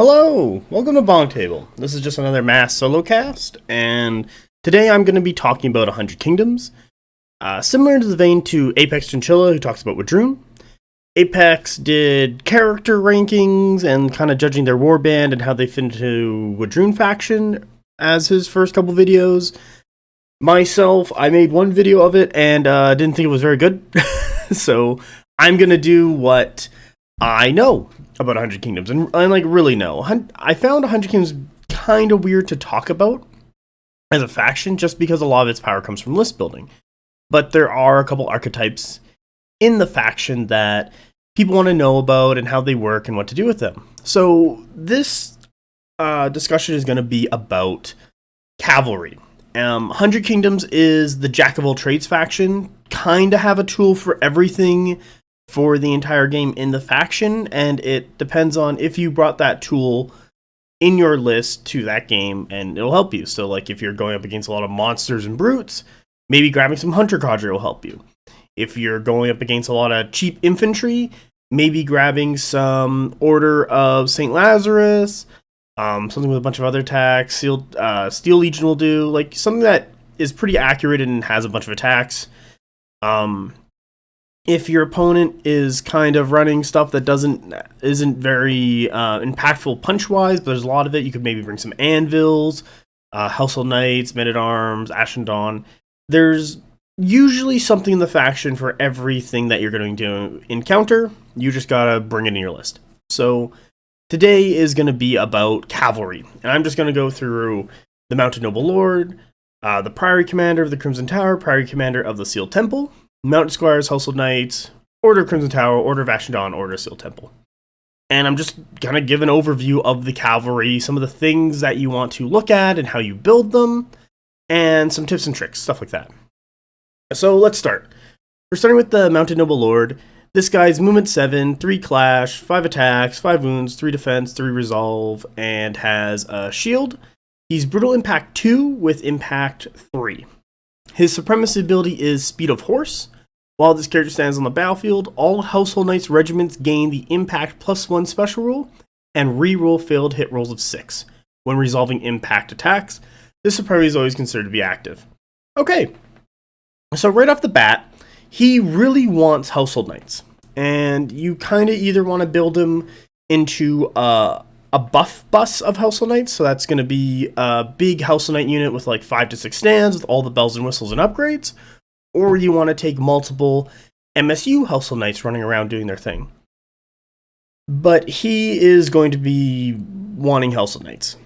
Hello, welcome to BonkTable. This is just another mass solo cast, and today I'm going to be talking about 100 Kingdoms. Similar to the vein to Apex Chinchilla, who talks about Wadroon. Apex did character rankings and kind of judging their warband and how they fit into Wadroon faction as his first couple videos. Myself, I made one video of it and didn't think it was very good, so I'm going to do what I know about 100 Kingdoms, and really know. I found 100 Kingdoms kind of weird to talk about as a faction, just because a lot of its power comes from list building. But there are a couple archetypes in the faction that people want to know about and how they work and what to do with them. So this discussion is going to be about cavalry. 100 Kingdoms is the jack of all trades faction, kind of have a tool for everything for the entire game in the faction, and it depends on if you brought that tool in your list to that game, and it'll help you. So like if you're going up against a lot of monsters and brutes, maybe grabbing some hunter cadre will help you. If you're going up against a lot of cheap infantry, maybe grabbing some Order of St. Lazarus, something with a bunch of other attacks, Steel Legion will do, like something that is pretty accurate and has a bunch of attacks. If your opponent is kind of running stuff that isn't very impactful punch-wise, but there's a lot of it, you could maybe bring some Anvils, Household Knights, Men-at-Arms, Ashen Dawn. There's usually something in the faction for everything that you're going to encounter. You just gotta bring it in your list. So today is going to be about cavalry, and I'm just going to go through the Mounted Noble Lord, the Priory Commander of the Crimson Tower, Priory Commander of the Sealed Temple, Mounted Squires, Household Knights, Order of Crimson Tower, Order of Ashen Dawn, Order of Sealed Temple. And I'm just going to give an overview of the cavalry, some of the things that you want to look at and how you build them, and some tips and tricks, stuff like that. So let's start. We're starting with the Mounted Noble Lord. This guy's movement 7, 3 clash, 5 attacks, 5 wounds, 3 defense, 3 resolve, and has a shield. He's Brutal Impact 2 with Impact 3. His supremacy ability is Speed of Horse. While this character stands on the battlefield, all Household Knights regiments gain the Impact +1 special rule and re-roll failed hit rolls of 6 when resolving impact attacks. This supremacy is always considered to be active. Okay, so right off the bat, he really wants Household Knights, and you kind of either want to build him into a buff bus of Household Knights, so that's going to be a big Household Knight unit with like 5 to 6 stands with all the bells and whistles and upgrades, or you want to take multiple MSU Household Knights running around doing their thing. But he is going to be wanting Household Knights.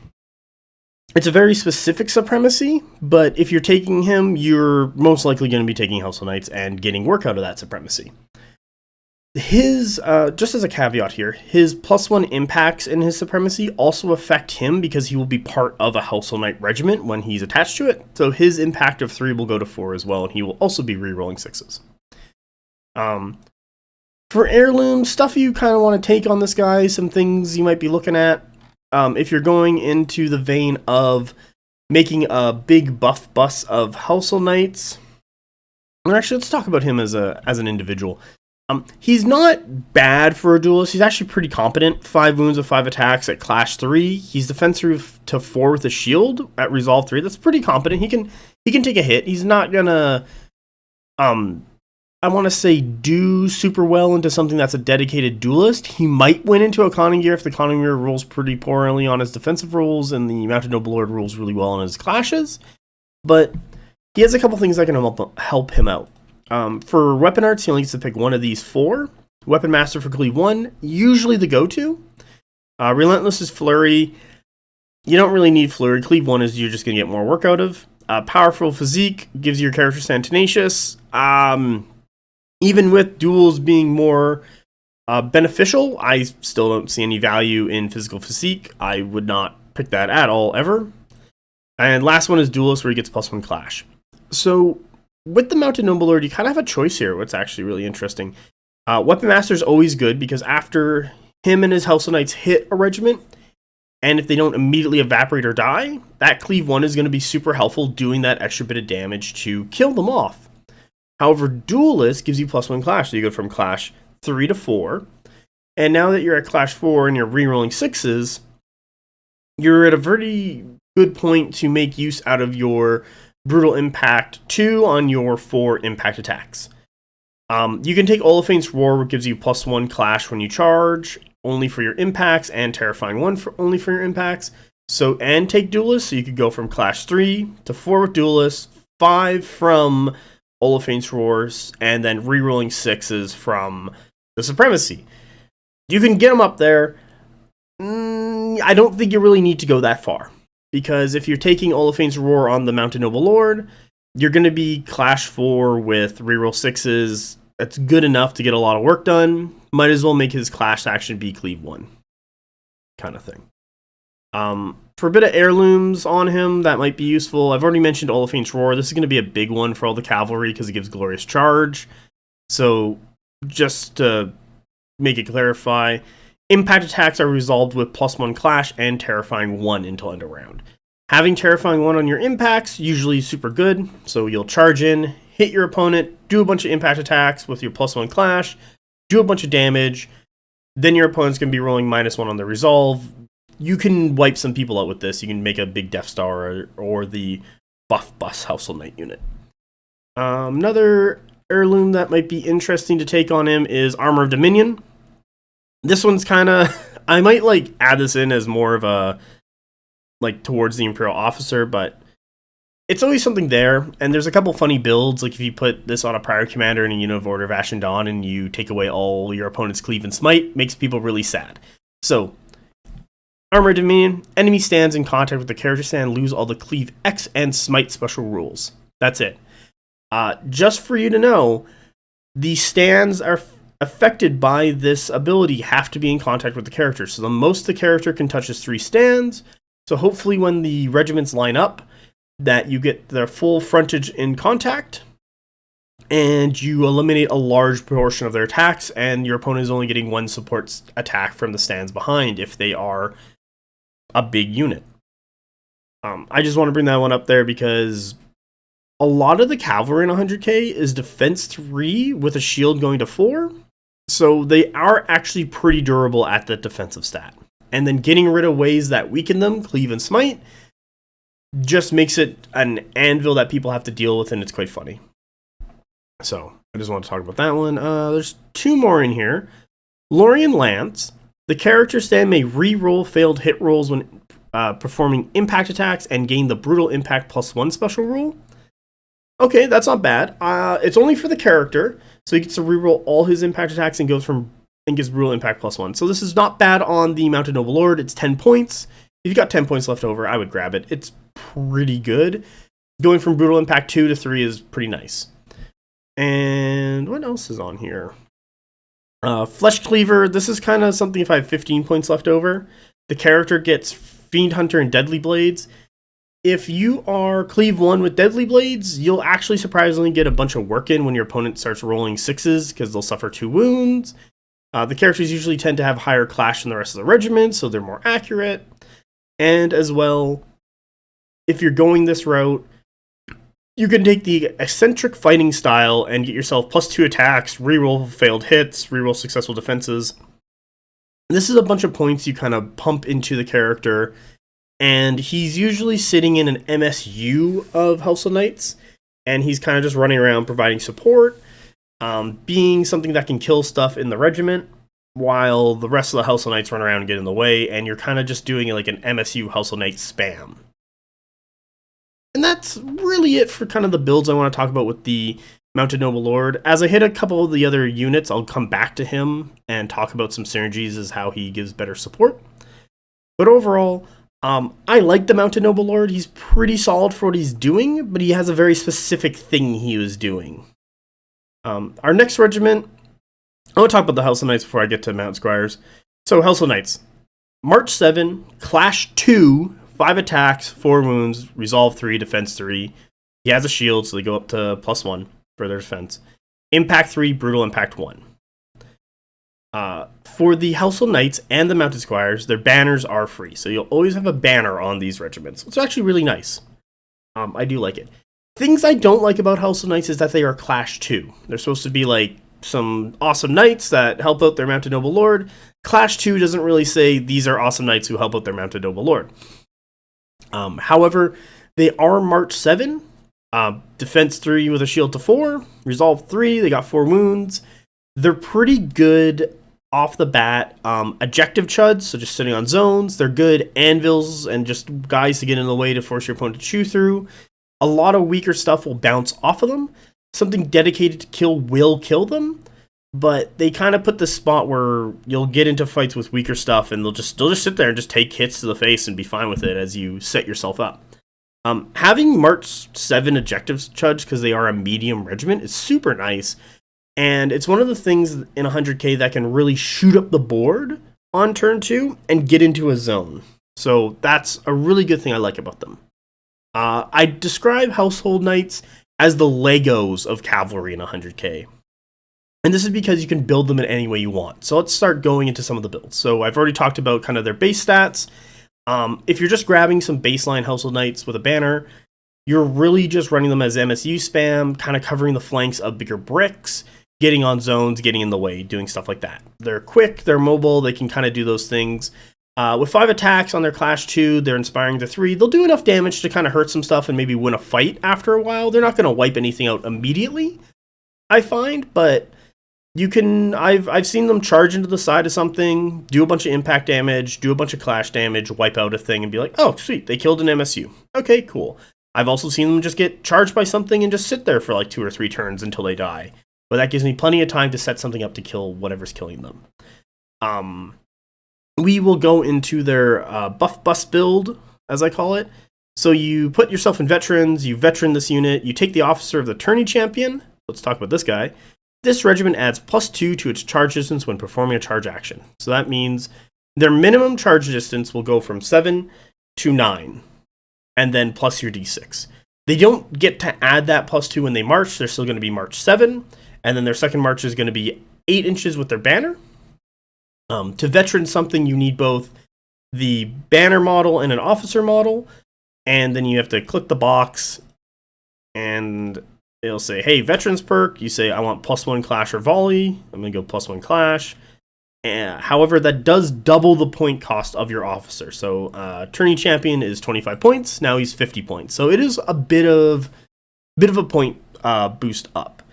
It's a very specific supremacy, but if you're taking him, you're most likely going to be taking Household Knights and getting work out of that supremacy. His, just as a caveat here, his +1 impacts in his supremacy also affect him because he will be part of a Household Knight regiment when he's attached to it. So his impact of 3 will go to 4 as well, and he will also be re-rolling 6s. For heirloom, stuff you kind of want to take on this guy, some things you might be looking at. If you're going into the vein of making a big buff bus of Household Knights, or actually let's talk about him as an individual. He's not bad for a duelist. He's actually pretty competent. 5 wounds with 5 attacks at Clash 3. He's defensive to 4 with a shield at Resolve 3. That's pretty competent. He can take a hit. He's not gonna I want to say do super well into something that's a dedicated duelist. He might win into a Conning Gear if the Conning Gear rolls pretty poorly on his defensive rolls and the Mounted Noble Lord rolls really well on his clashes. But he has a couple things that can help him out. For weapon arts, he only gets to pick one of these 4. Weapon Master for Cleave 1, usually the go-to. Relentless is Flurry. You don't really need Flurry. Cleave 1 is you're just going to get more work out of. Powerful Physique gives your character Stand Tenacious. Even with duels being more beneficial, I still don't see any value in Physical Physique. I would not pick that at all, ever. And last one is Duelist, where he gets +1 Clash. So with the Mounted Noble Lord, you kind of have a choice here, what's actually really interesting. Weapon Master is always good, because after him and his Household Knights hit a regiment, and if they don't immediately evaporate or die, that Cleave 1 is going to be super helpful doing that extra bit of damage to kill them off. However, Duelist gives you +1 Clash, so you go from Clash 3 to 4, and now that you're at Clash 4 and you're rerolling 6s, you're at a very good point to make use out of your Brutal Impact 2 on your 4 impact attacks. You can take Oliphane's Roar, which gives you +1 Clash when you charge, only for your impacts, and Terrifying 1 only for your impacts. So, and take Duelist, so you could go from Clash 3 to 4 with Duelist, 5 from Oliphane's Roars, and then rerolling 6s from the Supremacy. You can get them up there. I don't think you really need to go that far, because if you're taking Oliphane's Roar on the Mounted Noble Lord, you're going to be Clash 4 with reroll 6s. That's good enough to get a lot of work done. Might as well make his Clash action be Cleave 1. Kind of thing. For a bit of heirlooms on him, that might be useful. I've already mentioned Oliphane's Roar. This is going to be a big one for all the cavalry because it gives Glorious Charge. So, just to make it clarify, impact attacks are resolved with +1 Clash and Terrifying 1 until end of round. Having Terrifying 1 on your impacts, usually super good. So you'll charge in, hit your opponent, do a bunch of impact attacks with your +1 Clash, do a bunch of damage, then your opponent's going to be rolling -1 on the resolve. You can wipe some people out with this. You can make a big Death Star or the Buff Bus Household Knight unit. Another heirloom that might be interesting to take on him is Armor of Dominion. This one's kind of... I might add this in as more of a... towards the Imperial Officer, but it's always something there, and there's a couple funny builds, like if you put this on a prior commander in a unit of Order of Ashen Dawn and you take away all your opponent's Cleave and Smite, makes people really sad. So, Armor Dominion, enemy stands in contact with the character stand lose all the Cleave X and Smite special rules. That's it. Just for you to know, the stands are affected by this ability have to be in contact with the character, so the most the character can touch is 3 stands. So hopefully when the regiments line up, that you get their full frontage in contact, and you eliminate a large portion of their attacks, and your opponent is only getting 1 support attack from the stands behind if they are a big unit. I just want to bring that one up there because a lot of the cavalry in 100k is defense 3 with a shield going to 4, so they are actually pretty durable at the defensive stat. And then getting rid of ways that weaken them, Cleave and Smite, just makes it an anvil that people have to deal with, and it's quite funny. So, I just want to talk about that one. There's 2 more in here. Lorien Lance. The character stand may re-roll failed hit rolls when performing impact attacks and gain the Brutal Impact +1 special rule. Okay, that's not bad. It's only for the character, so he gets to re-roll all his impact attacks and gives Brutal Impact +1. So this is not bad on the Mounted Noble Lord. It's 10 points. If you've got 10 points left over, I would grab it. It's pretty good. Going from Brutal Impact 2 to 3 is pretty nice. And what else is on here? Flesh Cleaver. This is kind of something if I have 15 points left over. The character gets Fiend Hunter and Deadly Blades. If you are Cleave 1 with Deadly Blades, you'll actually surprisingly get a bunch of work in when your opponent starts rolling 6s because they'll suffer 2 wounds. The characters usually tend to have higher clash than the rest of the regiment, so they're more accurate. And as well, if you're going this route, you can take the eccentric fighting style and get yourself +2 attacks, reroll failed hits, reroll successful defenses. This is a bunch of points you kind of pump into the character, and he's usually sitting in an MSU of Household Knights, and he's kind of just running around providing support. Being something that can kill stuff in the regiment, while the rest of the Household Knights run around and get in the way, and you're kind of just doing like an MSU Household Knight spam. And that's really it for kind of the builds I want to talk about with the Mounted Noble Lord. As I hit a couple of the other units, I'll come back to him and talk about some synergies as how he gives better support. But overall, I like the Mounted Noble Lord. He's pretty solid for what he's doing, but he has a very specific thing he was doing. Our next regiment, I want to talk about the Household Knights before I get to Mount Squires. So, Household Knights. March 7, Clash 2, 5 attacks, 4 wounds, Resolve 3, Defense 3. He has a shield, so they go up to +1 for their defense. Impact 3, Brutal Impact 1. For the Household Knights and the Mounted Squires, their banners are free, so you'll always have a banner on these regiments. It's actually really nice. I do like it. Things I don't like about Household Knights is that they are Clash 2. They're supposed to be like some awesome knights that help out their Mounted Noble Lord. Clash 2 doesn't really say these are awesome knights who help out their Mounted Noble Lord. However, they are March 7, defense 3 with a shield to 4, resolve 3, they got 4 wounds. They're pretty good off the bat. Ejective chuds, so just sitting on zones. They're good anvils and just guys to get in the way to force your opponent to chew through. A lot of weaker stuff will bounce off of them. Something dedicated to kill will kill them, but they kind of put this spot where you'll get into fights with weaker stuff and they'll just sit there and just take hits to the face and be fine with it as you set yourself up. Having March 7 ejective chuds, because they are a medium regiment, is super nice. And it's one of the things in 100k that can really shoot up the board on turn 2 and get into a zone. So that's a really good thing I like about them. I describe Household Knights as the Legos of cavalry in 100k. And this is because you can build them in any way you want. So let's start going into some of the builds. So I've already talked about kind of their base stats. If you're just grabbing some baseline Household Knights with a banner, you're really just running them as MSU spam, kind of covering the flanks of bigger bricks, getting on zones, getting in the way, doing stuff like that. They're quick, they're mobile, they can kind of do those things. With 5 attacks on their Clash 2, they're inspiring to 3. They'll do enough damage to kind of hurt some stuff and maybe win a fight after a while. They're not going to wipe anything out immediately, I find, but you can. I've seen them charge into the side of something, do a bunch of impact damage, do a bunch of Clash damage, wipe out a thing, and be like, oh, sweet, they killed an MSU. Okay, cool. I've also seen them just get charged by something and just sit there for like 2 or 3 turns until they die. But that gives me plenty of time to set something up to kill whatever's killing them. We will go into their buff bust build, as I call it. So you put yourself in veterans, you veteran this unit, you take the officer of the tourney champion. Let's talk about this guy. This regiment adds +2 to its charge distance when performing a charge action. So that means their minimum charge distance will go from 7 to 9, and then plus your d6. They don't get to add that +2 when they march. They're still going to be March 7, and then their second march is going to be 8 inches with their banner. To veteran something, you need both the banner model and an officer model, and then you have to click the box, and it'll say, hey, veterans perk. You say, I want +1 clash or volley. I'm going to go +1 clash. However, that does double the point cost of your officer. So tourney champion is 25 points. Now he's 50 points. So it is a bit of a point boost up.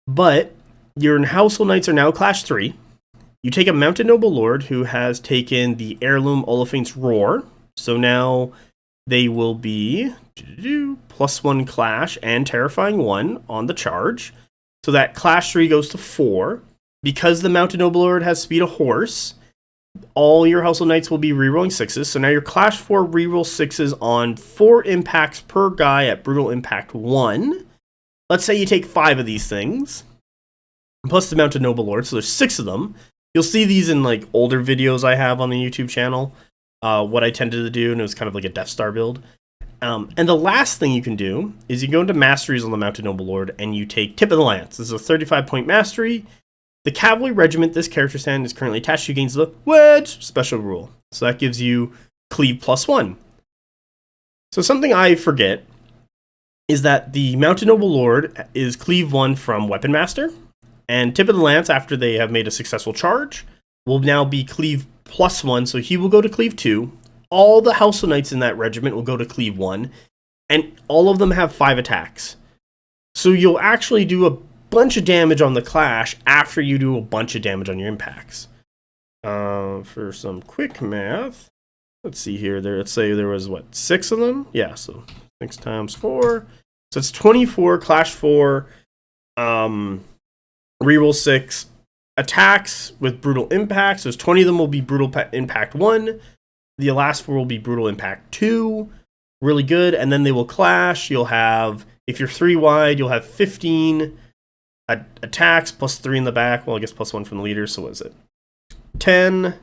But your Household Knights are now Clash 3. You take a Mounted Noble Lord who has taken the Heirloom Oliphant's Roar. So now they will be +1 Clash and Terrifying 1 on the charge. So that Clash 3 goes to 4. Because the Mounted Noble Lord has Speed of Horse, all your Household Knights will be rerolling 6s. So now your Clash 4 reroll 6s on 4 impacts per guy at Brutal Impact 1. Let's say you take 5 of these things, plus the Mounted Noble Lord, so there's 6 of them. You'll see these in like older videos I have on the YouTube channel, what I tended to do, and it was kind of like a Death Star build. And the last thing you can do is you go into Masteries on the Mounted Noble Lord, and you take Tip of the Lance. This is a 35-point mastery. The cavalry regiment this character's hand is currently attached to gains the Wedge special rule. So that gives you Cleave +1. So something I forget is that the Mounted Noble Lord is Cleave 1 from Weapon Master, and Tip of the Lance, after they have made a successful charge, will now be Cleave +1, so he will go to Cleave 2. All the Household Knights in that regiment will go to Cleave 1, and all of them have 5 attacks. So you'll actually do a bunch of damage on the Clash after you do a bunch of damage on your impacts. For some quick math, let's see here. Let's say there was, 6 of them? Yeah, so 6 times 4. So it's 24 Clash 4, reroll 6 attacks with Brutal Impact. So 20 of them will be Brutal Impact 1. The last 4 will be Brutal Impact 2. Really good. And then they will clash. You'll have, if you're 3 wide, you'll have 15 attacks plus 3 in the back. Well, I guess +1 from the leader. So what is it? 10,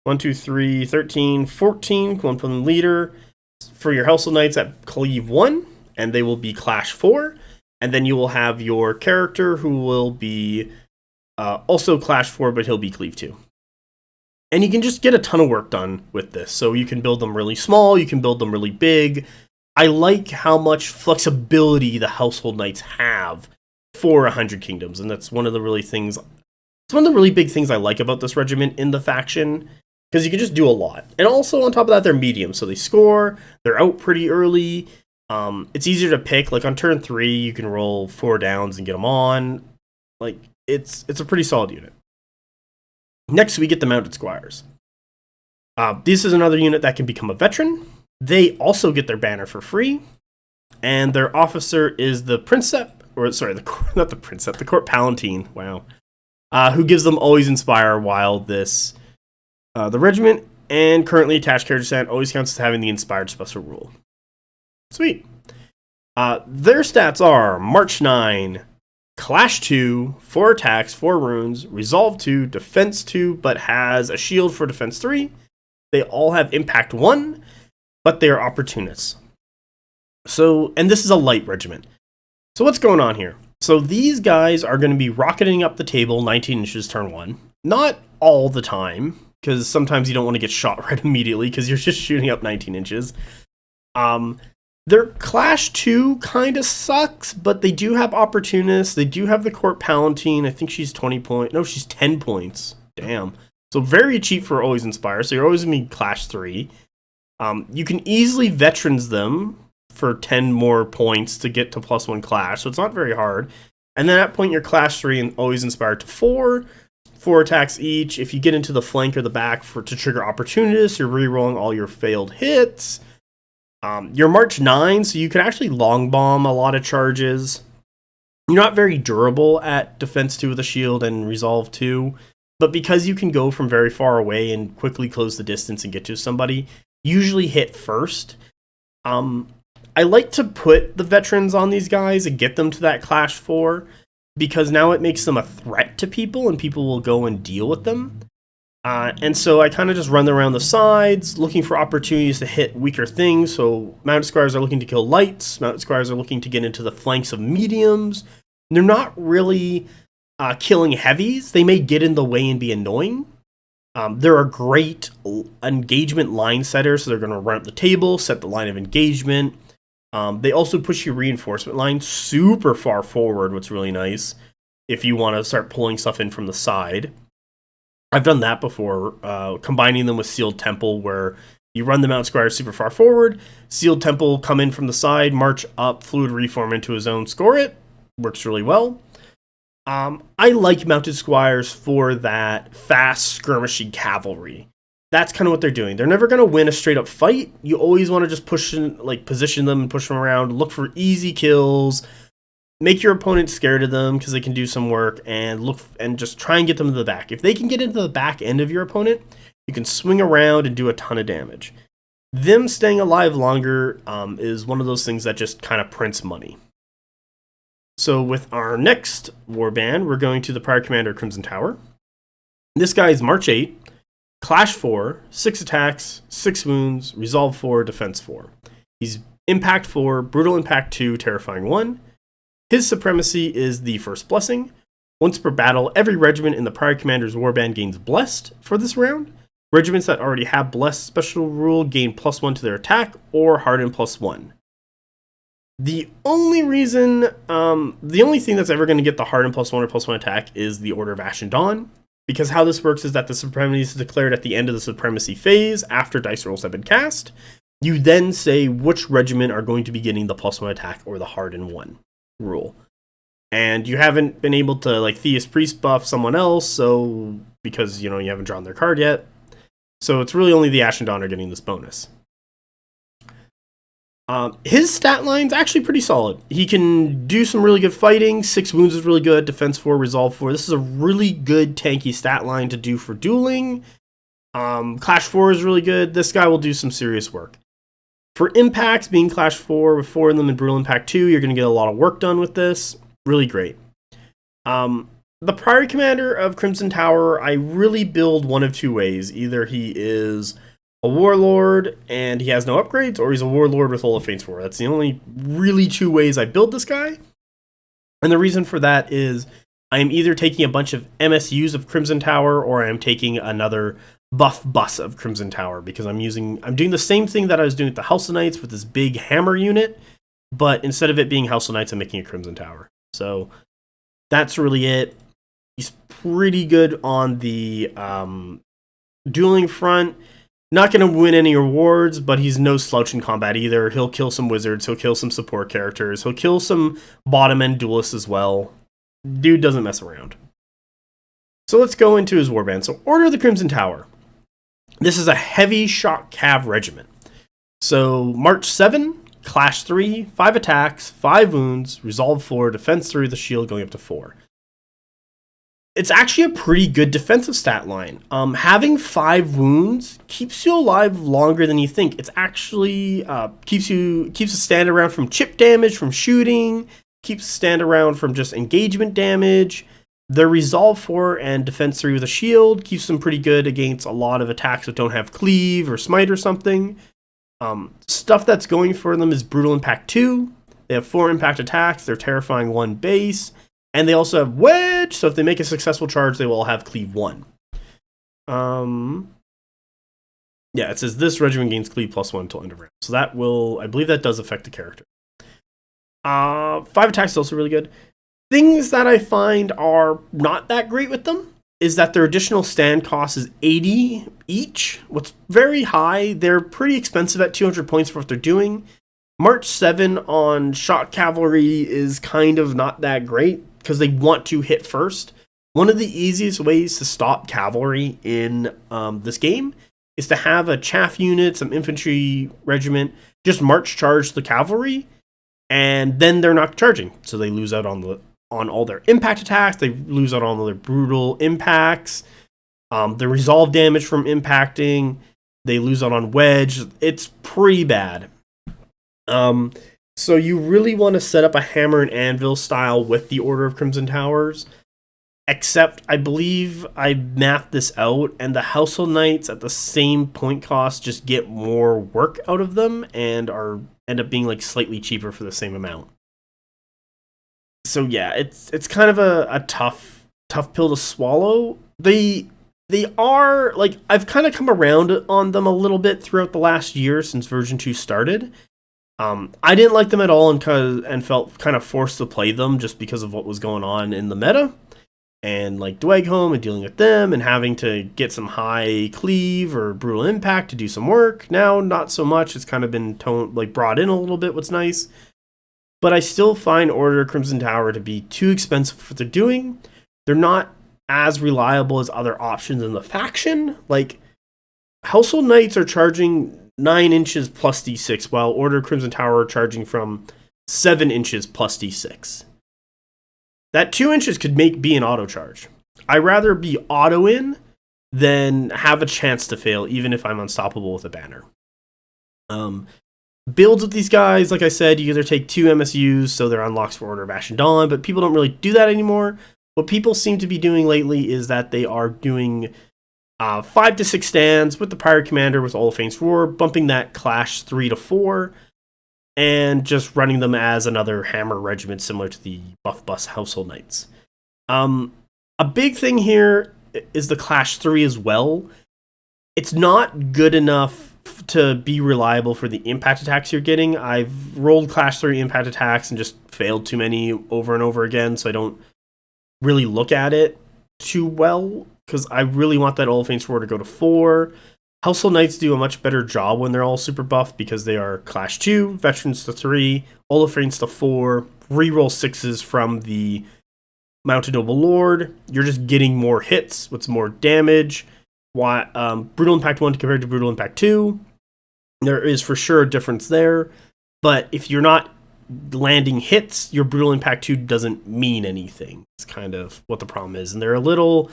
1, 2, 3, 13, 14, 1 from the leader. For your Household Knights at Cleave 1, and they will be Clash 4. And then you will have your character who will be also Clash 4, but he'll be Cleave 2. And you can just get a ton of work done with this. So you can build them really small, you can build them really big. I like how much flexibility the Household Knights have for 100 kingdoms, and that's one of the really things. It's one of the really big things I like about this regiment in the faction, because you can just do a lot. And also on top of that, they're medium, so they score. They're out pretty early. It's easier to pick. Like on turn 3, you can roll 4 downs and get them on. Like it's a pretty solid unit. Next, we get the Mounted Squires. This is another unit that can become a veteran. They also get their banner for free, and their officer is the Princeps, or sorry, not the Princeps, the Court Palatine. Wow, who gives them always inspire while this the regiment and currently attached character stat always counts as having the inspired special rule. Sweet. Their stats are March 9, Clash 2, 4 attacks, 4 runes, Resolve 2, Defense 2, but has a shield for Defense 3. They all have Impact 1, but they are opportunists. So, and this is a light regiment. So what's going on here? So these guys are going to be rocketing up the table 19 inches turn 1. Not all the time, because sometimes you don't want to get shot right immediately, because you're just shooting up 19 inches. Their Clash 2 kind of sucks, but they do have opportunists. They do have the Court Palatine. I think she's 20 points. No, she's 10 points. Damn. So very cheap for always inspire. So you're always going to be Clash 3. You can easily veterans them for 10 more points to get to +1 Clash. So it's not very hard. And then at that point, you're Clash 3 and always inspired to 4. 4 attacks each. If you get into the flank or the back to trigger opportunists, you're re-rolling all your failed hits. You're March 9, so you can actually long bomb a lot of charges. You're not very durable at Defense 2 with a shield and Resolve 2, but because you can go from very far away and quickly close the distance and get to somebody, usually hit first. I like to put the veterans on these guys and get them to that Clash 4, because now it makes them a threat to people and people will go and deal with them. And so I kind of just run them around the sides, looking for opportunities to hit weaker things. So Mounted Squires are looking to kill lights. Mounted Squires are looking to get into the flanks of mediums. They're not really killing heavies. They may get in the way and be annoying. They're a great engagement line setter, so they're going to run up the table, set the line of engagement. They also push your reinforcement line super far forward, what's really nice, if you want to start pulling stuff in from the side. I've done that before, combining them with Sealed Temple, where you run the Mounted Squire super far forward, Sealed Temple come in from the side, march up, Fluid Reform into his own, score it. Works really well. I like Mounted Squires for that fast skirmishing cavalry. That's kind of what they're doing. They're never going to win a straight up fight. You always want to just position them and push them around, look for easy kills, make your opponent scared of them because they can do some work, and just try and get them to the back. If they can get into the back end of your opponent, you can swing around and do a ton of damage. Them staying alive longer is one of those things that just kind of prints money. So with our next warband, we're going to the Prior Commander Crimson Tower. This guy is March 8, Clash 4, 6 attacks, 6 wounds, Resolve 4, Defense 4. He's Impact 4, Brutal Impact 2, Terrifying 1. His supremacy is the First Blessing. Once per battle, every regiment in the Prior Commander's warband gains Blessed for this round. Regiments that already have Blessed special rule gain +1 to their attack or Harden +1. The only thing that's ever going to get the Harden +1 or +1 attack is the Order of Ashen Dawn, because how this works is that the supremacy is declared at the end of the supremacy phase after dice rolls have been cast. You then say which regiment are going to be getting the +1 attack or the Harden 1 rule. And you haven't been able to Theus Priest buff someone else, so because you haven't drawn their card yet. So it's really only the Ashen Dawn are getting this bonus. His stat line's actually pretty solid. He can do some really good fighting. 6 wounds is really good. Defense 4, Resolve 4. This is a really good tanky stat line to do for dueling. Clash 4 is really good. This guy will do some serious work. For impacts, being Clash 4 with 4 in them and Brutal Impact 2, you're going to get a lot of work done with this. Really great. The Prior Commander of Crimson Tower, I really build one of two ways. Either he is a Warlord and he has no upgrades, or he's a Warlord with Hall of Fates 4. That's the only really two ways I build this guy. And the reason for that is I am either taking a bunch of MSUs of Crimson Tower, or I am taking another buff bus of Crimson Tower, because I'm doing the same thing that I was doing with the House of Knights with this big hammer unit, but instead of it being House of Knights, I'm making a Crimson Tower. So That's really it. He's pretty good on the dueling front. Not going to win any awards, but he's no slouch in combat either. He'll kill some wizards, he'll kill some support characters, he'll kill some bottom end duelists as well. Dude doesn't mess around. So let's go into his warband. So Order of the Crimson Tower. This is a heavy shock cav regiment. So March 7, Clash 3, 5 attacks, 5 wounds, Resolve 4, Defense 3 with a shield going up to 4. It's actually a pretty good defensive stat line. Having 5 wounds keeps you alive longer than you think. It's actually keeps a stand around from chip damage, from shooting, keeps a stand around from just engagement damage. Their Resolve 4 and Defense 3 with a shield keeps them pretty good against a lot of attacks that don't have Cleave or Smite or something. Stuff that's going for them is Brutal Impact 2. They have 4 impact attacks. They're Terrifying 1 base. And they also have Wedge, so if they make a successful charge, they will have Cleave 1. Yeah, it says this regiment gains Cleave +1 until end of round. So that will, I believe that does affect the character. 5 attacks is also really good. Things that I find are not that great with them is that their additional stand cost is 80 each. What's very high. They're pretty expensive at 200 points for what they're doing. March 7 on Shock Cavalry is kind of not that great because they want to hit first. One of the easiest ways to stop cavalry in this game is to have a chaff unit, some infantry regiment, just march charge the cavalry, and then they're not charging. So they lose out on all their impact attacks, they lose out on all their brutal impacts, the resolve damage from impacting, they lose out on wedge. It's pretty bad. So you really want to set up a hammer and anvil style with the Order of Crimson Towers, except I believe I mapped this out, and the Household Knights at the same point cost just get more work out of them and end up being like slightly cheaper for the same amount. So yeah, it's kind of a tough pill to swallow. They are, like, I've kind of come around on them a little bit throughout the last year since version 2 started. I didn't like them at all and felt kind of forced to play them just because of what was going on in the meta. And like Dweghome and dealing with them and having to get some high cleave or brutal impact to do some work. Now, not so much. It's kind of been brought in a little bit, what's nice. But I still find Order of Crimson Tower to be too expensive for what they're doing. They're not as reliable as other options in the faction. Like, Household Knights are charging 9 inches plus D6, while Order of Crimson Tower are charging from 7 inches plus D6. That 2 inches could be an auto charge. I'd rather be auto in than have a chance to fail, even if I'm unstoppable with a banner. Builds with these guys, like I said, you either take 2 MSUs, so they're unlocks for Order of Ash and Dawn, but people don't really do that anymore. What people seem to be doing lately is that they are doing 5 to 6 stands with the Pirate Commander with All of Fame's Roar, bumping that Clash 3 to 4, and just running them as another hammer regiment similar to the Buff Bus Household Knights. A big thing here is the Clash 3 as well. It's not good enough to be reliable for the impact attacks you're getting. I've rolled Clash 3 impact attacks and just failed too many over and over again, so I don't really look at it too well, because I really want that All of Fame's Roar to go to 4. Household Knights do a much better job when they're all super buffed because they are Clash 2, Veterans to 3, All of Fame's to 4, reroll 6s from the Mounted Noble Lord. You're just getting more hits with more damage. Brutal Impact 1 compared to Brutal Impact 2. There is for sure a difference there. But if you're not landing hits, your Brutal Impact 2 doesn't mean anything. It's kind of what the problem is. And they're a little...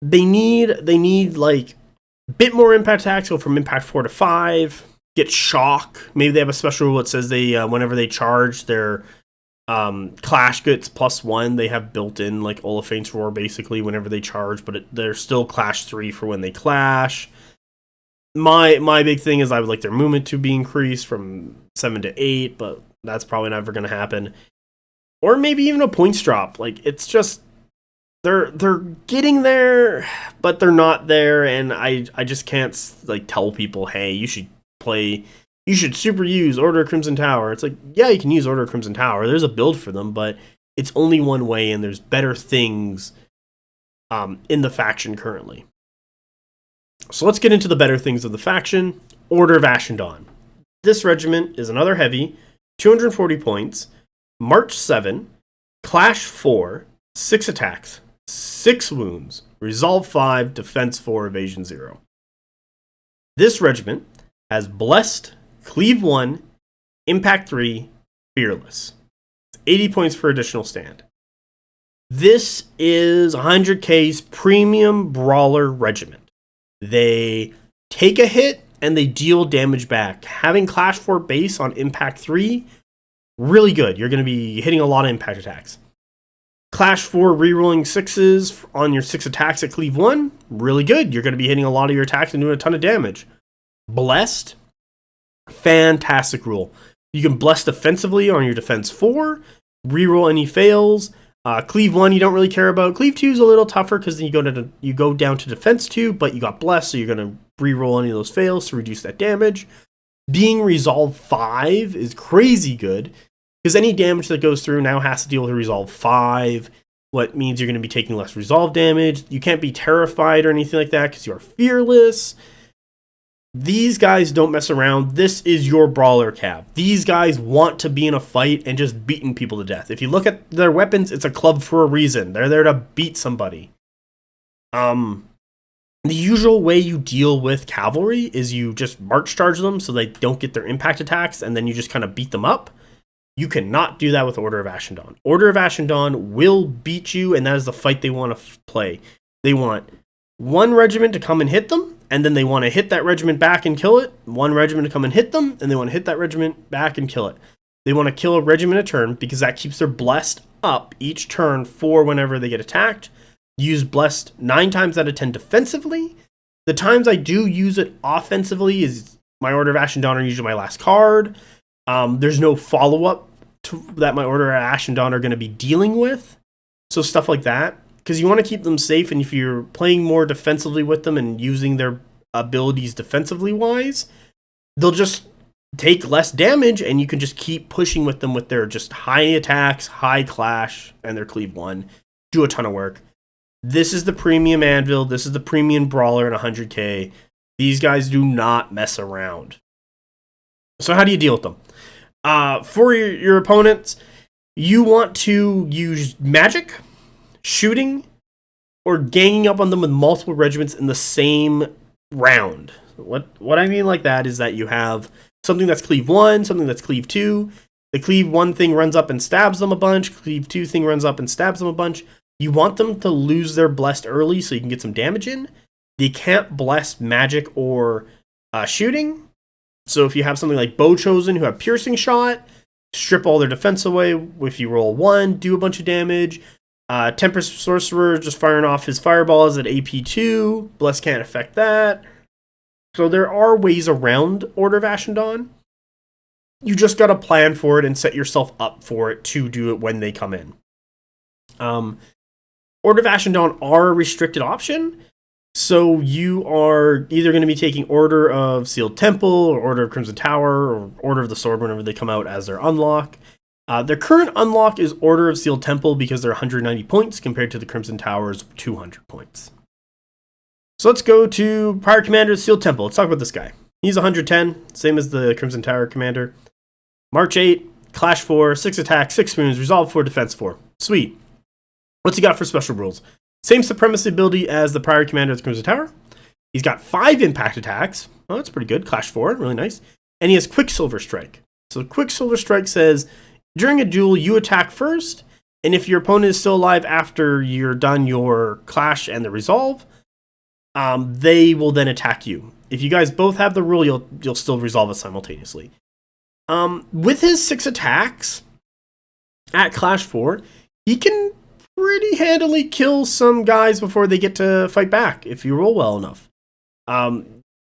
They need like a bit more impact attacks, go from Impact 4 to 5, get Shock. Maybe they have a special rule that says they whenever they charge their Clash gets +1. They have built in like All of Fame's Roar basically whenever they charge, but they're still Clash 3 for when they clash. My big thing is I would like their movement to be increased from 7 to 8, but that's probably never going to happen. Or maybe even a points drop. Like, it's just they're getting there, but they're not there, and I just can't like tell people, hey, you should super use Order of Crimson Tower. It's like, yeah, you can use Order of Crimson Tower. There's a build for them, but It's only one way, and there's better things in the faction currently. So let's get into the better things of the faction. Order of Ashendon. This regiment is another heavy, 240 points, March 7, Clash 4, 6 attacks, 6 wounds, Resolve 5, Defense 4, Evasion 0. This regiment has Blessed, Cleave 1, Impact 3, Fearless. 80 points for additional stand. This is 100k's premium brawler regiment. They take a hit and they deal damage back. Having Clash 4 base on Impact 3, really good. You're going to be hitting a lot of impact attacks. Clash 4 rerolling 6s on your 6 attacks at Cleave 1, really good. You're going to be hitting a lot of your attacks and doing a ton of damage. Blessed, fantastic rule. You can bless defensively on your defense 4, reroll any fails. Cleave 1 you don't really care about. Cleave 2 is a little tougher because then you go down to defense 2, but you got blessed, so you're going to reroll any of those fails to reduce that damage. Being Resolve 5 is crazy good because any damage that goes through now has to deal with Resolve 5, what means you're going to be taking less resolve damage. You can't be terrified or anything like that because you are fearless. These guys don't mess around. This is your brawler cav. These guys want to be in a fight and just beating people to death. If you look at their weapons, it's a club for a reason. They're there to beat somebody. The usual way you deal with cavalry is you just march charge them so they don't get their impact attacks, and then you just kind of beat them up. You cannot do that with Order of Ashendon. Order of Ashendon will beat you, and that is the fight they want to play. They want one regiment to come and hit them, and then they want to hit that regiment back and kill it. One regiment to come and hit them, and they want to hit that regiment back and kill it. They want to kill a regiment a turn because that keeps their blessed up each turn for whenever they get attacked. Use blessed 9 times out of 10 defensively. The times I do use it offensively is my Order of Ashendon are usually my last card. There's no follow-up that my Order of Ashendon are going to be dealing with. So stuff like that. Because you want to keep them safe, and if you're playing more defensively with them and using their abilities defensively wise, they'll just take less damage, and you can just keep pushing with them with their just high attacks, high clash, and their cleave 1. Do a ton of work. This is the premium anvil. This is the premium brawler in 100k. These guys do not mess around. So how do you deal with them? For your opponents, you want to use magic, shooting, or ganging up on them with multiple regiments in the same round. What I mean like that is that you have something that's cleave 1, something that's cleave 2. The cleave 1 thing runs up and stabs them a bunch. Cleave 2 thing runs up and stabs them a bunch. You want them to lose their blessed early so you can get some damage in. They can't bless magic or shooting. So if you have something like Bow Chosen who have piercing shot, strip all their defense away. If you roll 1, do a bunch of damage. Tempest Sorcerer just firing off his fireballs at AP2. Bless can't affect that. So there are ways around Order of Ashendon. You just got to plan for it and set yourself up for it to do it when they come in. Order of Ashendon are a restricted option. So you are either going to be taking Order of Sealed Temple or Order of Crimson Tower or Order of the Sword whenever they come out as their unlock. Their current unlock is Order of Sealed Temple because they're 190 points compared to the Crimson Tower's 200 points. So let's go to Prior Commander of Sealed Temple. Let's talk about this guy. He's 110, same as the Crimson Tower Commander. March 8, Clash 4, 6 attacks, 6 wounds, Resolve 4, Defense 4. Sweet. What's he got for special rules? Same supremacy ability as the Prior Commander of the Crimson Tower. He's got 5 impact attacks. Oh, that's pretty good. Clash 4, really nice. And he has Quicksilver Strike. So Quicksilver Strike says, during a duel, you attack first, and if your opponent is still alive after you're done your Clash and the Resolve, they will then attack you. If you guys both have the rule, you'll still resolve it simultaneously. With his 6 attacks at Clash 4, he can pretty handily kill some guys before they get to fight back if you roll well enough.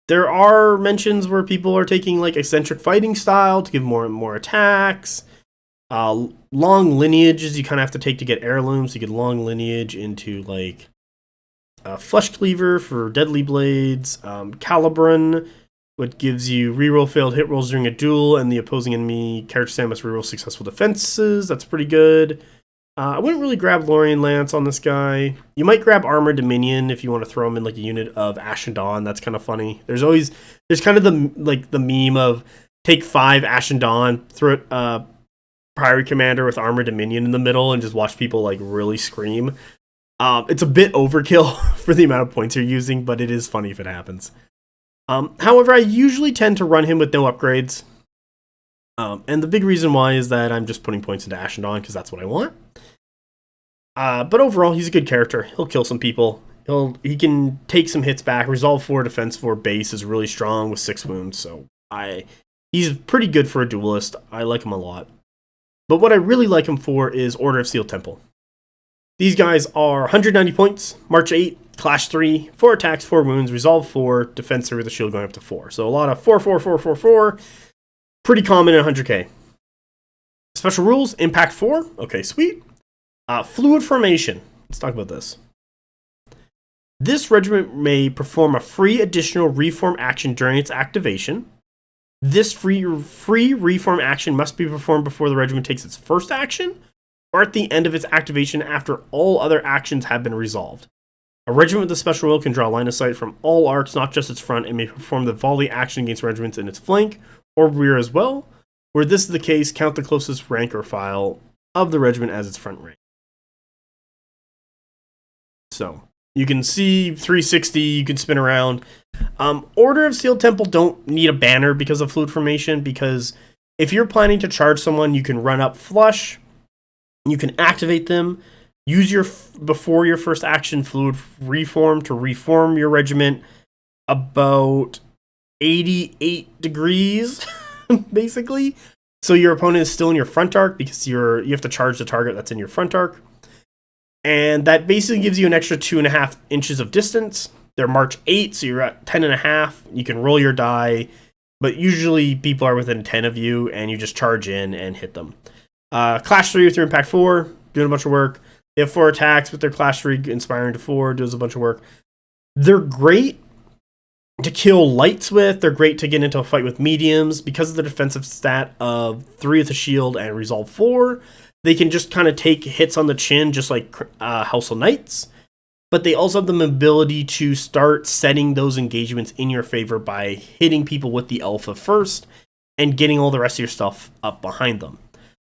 There are mentions where people are taking like eccentric fighting style to give more and more attacks. Long lineages you kind of have to take to get heirlooms. You get long lineage into like Flesh Cleaver for deadly blades, Calibran, what gives you reroll failed hit rolls during a duel, and the opposing enemy character stand must reroll successful defenses. That's pretty good. I wouldn't really grab Lorien Lance on this guy. You might grab Armored Dominion if you want to throw him in like a unit of Ashen Dawn. That's kind of funny. There's kind of the meme of take 5 Ashen Dawn, throw it Priory Commander with Armored Dominion in the middle, and just watch people like really scream. It's a bit overkill for the amount of points you're using, but it is funny if it happens. However, I usually tend to run him with no upgrades. And the big reason why is that I'm just putting points into Ashen Dawn because that's what I want. But overall, he's a good character. He'll kill some people. He can take some hits back. Resolve 4, Defense 4 base is really strong with 6 wounds. So he's pretty good for a duelist. I like him a lot. But what I really like him for is Order of Steel Temple. These guys are 190 points, March 8, Clash 3, 4 attacks, 4 wounds, Resolve 4, Defense 3 with a shield going up to 4. So a lot of 4, 4, 4, 4, 4. Pretty common in 100k. Special rules, Impact 4. Okay, sweet. Fluid Formation. Let's talk about this. This regiment may perform a free additional reform action during its activation. This free reform action must be performed before the regiment takes its first action, or at the end of its activation after all other actions have been resolved. A regiment with a special rule can draw line of sight from all arcs, not just its front, and may perform the volley action against regiments in its flank or rear as well. Where this is the case, count the closest rank or file of the regiment as its front rank. So, you can see 360, you can spin around. Order of Steel Temple don't need a banner because of Fluid Formation, because if you're planning to charge someone, you can run up flush, you can activate them, use before your first action Fluid Reform to reform your regiment about 88 degrees, basically. So your opponent is still in your front arc because you have to charge the target that's in your front arc. And that basically gives you an extra 2.5 inches of distance. They're March 8, so you're at 10.5. You can roll your die, but usually people are within 10 of you, and you just charge in and hit them. Clash 3 with your Impact 4, doing a bunch of work. They have 4 attacks with their Clash 3, inspiring to 4, does a bunch of work. They're great to kill lights with. They're great to get into a fight with mediums. Because of the defensive stat of 3 with a shield and Resolve 4, they can just kind of take hits on the chin, just like Household Knights. But they also have the ability to start setting those engagements in your favor by hitting people with the Alpha first and getting all the rest of your stuff up behind them.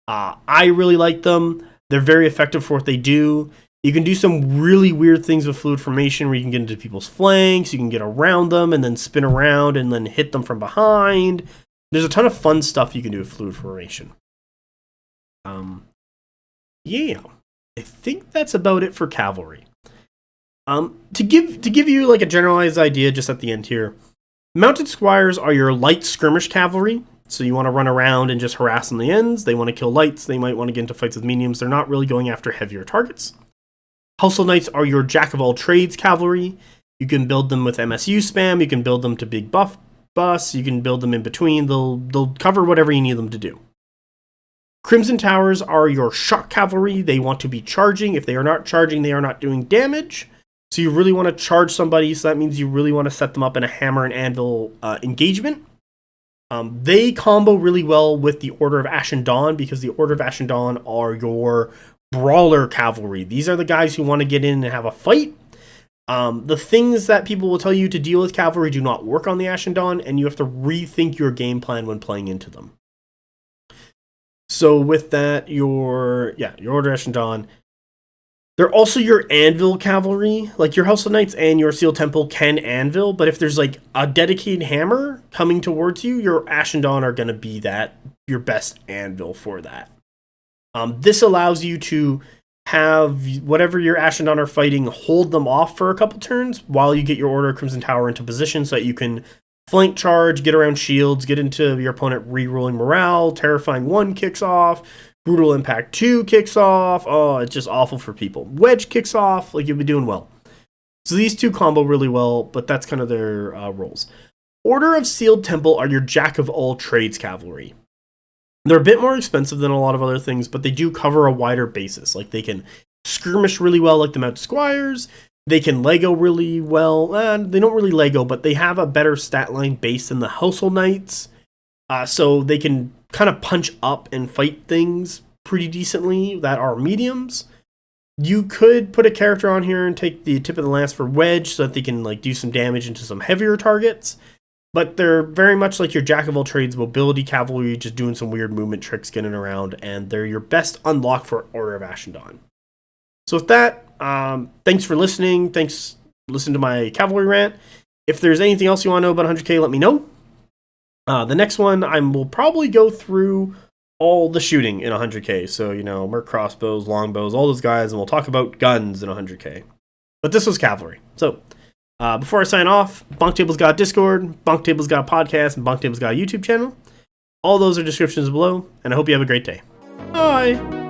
I really like them. They're very effective for what they do. You can do some really weird things with Fluid Formation where you can get into people's flanks, you can get around them and then spin around and then hit them from behind. There's a ton of fun stuff you can do with Fluid Formation. Yeah, I think that's about it for cavalry. To give you like a generalized idea just at the end here, mounted squires are your light skirmish cavalry. So you want to run around and just harass on the ends. They want to kill lights. They might want to get into fights with mediums. They're not really going after heavier targets. Household Knights are your jack of all trades cavalry. You can build them with MSU spam. You can build them to big buff bus. You can build them in between. They'll cover whatever you need them to do. Crimson Towers are your shock cavalry. They want to be charging. If they are not charging, they are not doing damage. So you really want to charge somebody. So that means you really want to set them up in a hammer and anvil engagement. They combo really well with the Order of Ashen Dawn because the Order of Ashen Dawn are your brawler cavalry. These are the guys who want to get in and have a fight. The things that people will tell you to deal with cavalry do not work on the Ashen Dawn, and you have to rethink your game plan when playing into them. So with that, your Order of Ashen Dawn. They're also your anvil cavalry. Like your House of Knights and your Steel Temple can anvil, but if there's like a dedicated hammer coming towards you, your Ashen Dawn are going to be your best anvil for that. This allows you to have whatever your Ashen Dawn are fighting, hold them off for a couple turns while you get your Order of Crimson Tower into position so that you can flank charge, get around shields, get into your opponent re-rolling morale, Terrifying 1 kicks off, Brutal Impact 2 kicks off. Oh, it's just awful for people. Wedge kicks off, like you'll be doing well. So these two combo really well, but that's kind of their roles. Order of Sealed Temple are your jack of all trades cavalry. They're a bit more expensive than a lot of other things, but they do cover a wider basis. Like they can skirmish really well like the Mounted Squires. They can Lego really well. They don't really Lego, but they have a better stat line base than the Household Knights. So they can kind of punch up and fight things pretty decently that are mediums. You could put a character on here and take the tip of the lance for wedge so that they can like do some damage into some heavier targets. But they're very much like your jack of all trades mobility cavalry, just doing some weird movement tricks, getting around, and they're your best unlock for Order of Ashendon. So with that, thanks for listening. Thanks for listening to my cavalry rant. If there's anything else you want to know about 100K, let me know. The next one, I will probably go through all the shooting in 100K. So, merc crossbows, longbows, all those guys, and we'll talk about guns in 100K. But this was cavalry. So, before I sign off, BonkTable's got a Discord, BonkTable's got a podcast, and BonkTable's got a YouTube channel. All those are descriptions below, and I hope you have a great day. Bye!